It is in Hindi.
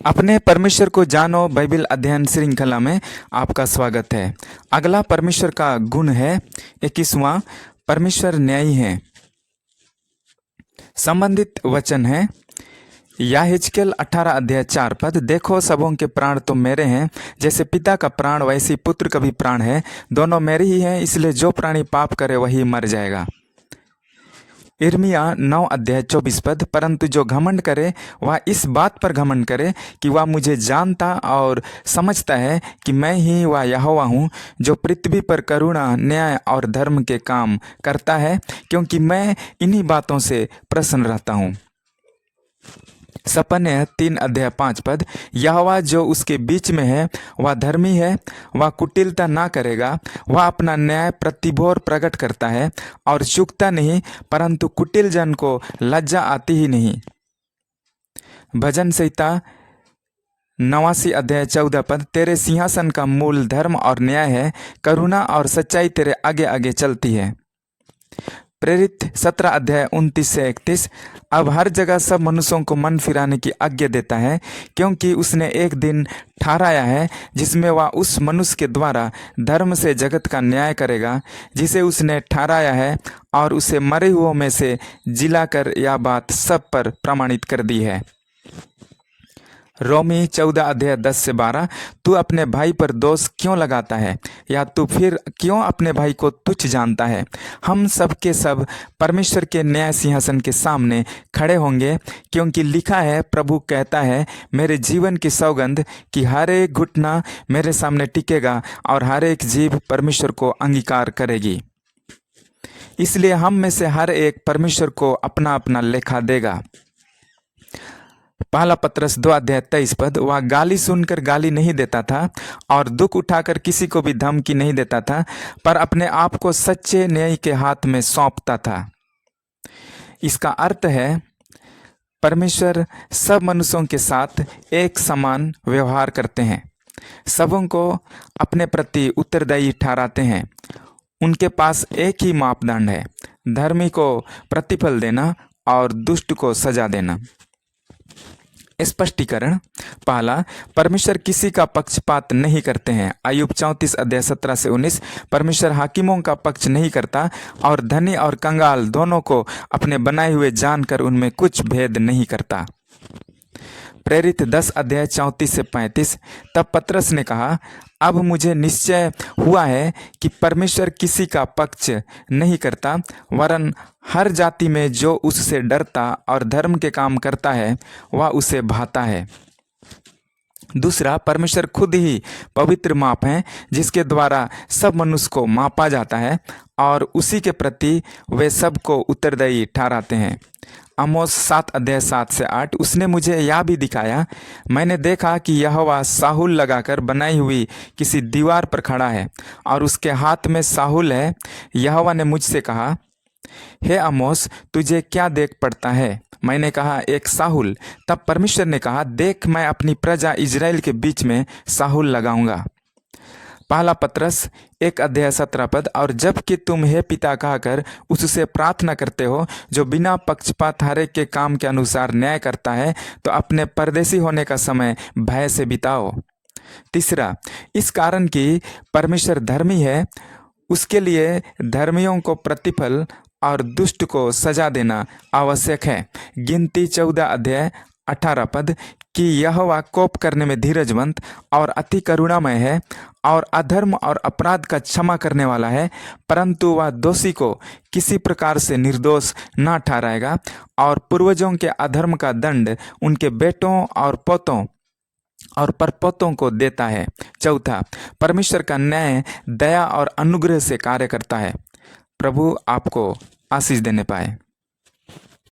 अपने परमेश्वर को जानो बाइबल अध्ययन श्रृंखला में आपका स्वागत है। अगला परमेश्वर का गुण है 21वां, परमेश्वर न्यायी है। संबंधित वचन है याहिजकेल 18 अध्याय 4 पद, देखो सबों के प्राण तो मेरे हैं, जैसे पिता का प्राण वैसे पुत्र का भी प्राण है, दोनों मेरे ही हैं, इसलिए जो प्राणी पाप करे वही मर जाएगा। यिर्मयाह 9 अध्याय 24 पद, परंतु जो घमंड करे वह इस बात पर घमंड करे कि वह मुझे जानता और समझता है कि मैं ही वह यहोवा हूँ, जो पृथ्वी पर करुणा, न्याय और धर्म के काम करता है, क्योंकि मैं इन्हीं बातों से प्रसन्न रहता हूँ। सपन्य 3 अध्याय 5 पद, यहोवा जो उसके बीच में है वह धर्मी है, वह कुटिलता ना करेगा, वह अपना न्याय प्रतिभोर प्रकट करता है और चूकता नहीं, परंतु कुटिल जन को लज्जा आती ही नहीं। भजन संहिता 89 अध्याय 14 पद, तेरे सिंहासन का मूल धर्म और न्याय है, करुणा और सच्चाई तेरे आगे आगे चलती है। प्रेरित 17 अध्याय 29 से 31, अब हर जगह सब मनुष्यों को मन फिराने की आज्ञा देता है, क्योंकि उसने एक दिन ठहराया है जिसमें वह उस मनुष्य के द्वारा धर्म से जगत का न्याय करेगा जिसे उसने ठहराया है, और उसे मरे हुओं में से जिलाकर यह बात सब पर प्रमाणित कर दी है। रोमी 14 अध्याय 10 से 12, तू अपने भाई पर दोष क्यों लगाता है, या तू फिर क्यों अपने भाई को तुच्छ जानता है। हम सब के सब परमेश्वर के न्याय सिंहासन के सामने खड़े होंगे, क्योंकि लिखा है, प्रभु कहता है, मेरे जीवन की सौगंध कि हर एक घुटना मेरे सामने टिकेगा और हर एक जीभ परमेश्वर को अंगीकार करेगी। इसलिए हम में से हर एक परमेश्वर को अपना अपना लेखा देगा। पहला पत्रस 2 अध्याय 23 पद, वह गाली सुनकर गाली नहीं देता था और दुख उठाकर किसी को भी धमकी नहीं देता था, पर अपने आप को सच्चे न्याय के हाथ में सौंपता था। इसका अर्थ है परमेश्वर सब मनुष्यों के साथ एक समान व्यवहार करते हैं, सबों को अपने प्रति उत्तरदायी ठहराते हैं। उनके पास एक ही मापदंड है, धर्मी को प्रतिफल देना और दुष्ट को सजा देना। स्पष्टीकरण, पहला, परमेश्वर किसी का पक्षपात नहीं करते हैं। अय्यूब 34 अध्याय 17 से 19, परमेश्वर हाकिमों का पक्ष नहीं करता और धनी और कंगाल दोनों को अपने बनाए हुए जानकर उनमें कुछ भेद नहीं करता। प्रेरित 10 अध्याय 34 से 35, तब पतरस ने कहा, अब मुझे निश्चय हुआ है कि परमेश्वर किसी का पक्ष नहीं करता, वरन हर जाति में जो उससे डरता और धर्म के काम करता है वह उसे भाता है। दूसरा, परमेश्वर खुद ही पवित्र माप है, जिसके द्वारा सब मनुष्य को मापा जाता है और उसी के प्रति वे सबको उत्तरदायी ठहराते हैं। आमोस 7 अध्याय 7 से 8, उसने मुझे यह भी दिखाया, मैंने देखा कि यहोवा साहुल लगाकर बनाई हुई किसी दीवार पर खड़ा है और उसके हाथ में साहुल है। यहोवा ने मुझसे कहा, हे आमोस, तुझे क्या देख पड़ता है? मैंने कहा, एक साहुल। तब परमेश्वर ने कहा, देख, मैं अपनी प्रजा इजराइल के बीच में साहुल लगाऊंगा। पहला पत्रस 1 अध्याय 17 पद, और जबकि तुम हे पिता कहकर उससे प्रार्थना करते हो, जो बिना पक्षपात हर एक के काम के अनुसार न्याय करता है, तो अपने परदेशी होने का समय भय से बिताओ। तीसरा, इस कारण कि परमेश्वर धर्मी है, उसके लिए धर्मियों को प्रतिफल और दुष्ट को सजा देना आवश्यक है। गिनती 14 अध्याय 18 पद, कि यहोवा कोप करने में धीरजवंत और अति करुणामय है और अधर्म और अपराध का क्षमा करने वाला है, परंतु वह दोषी को किसी प्रकार से निर्दोष न ठहराएगा और पूर्वजों के अधर्म का दंड उनके बेटों और पोतों और परपोतों को देता है। चौथा, परमेश्वर का न्याय दया और अनुग्रह से कार्य करता है। प्रभु आपको आशीष देने पाए।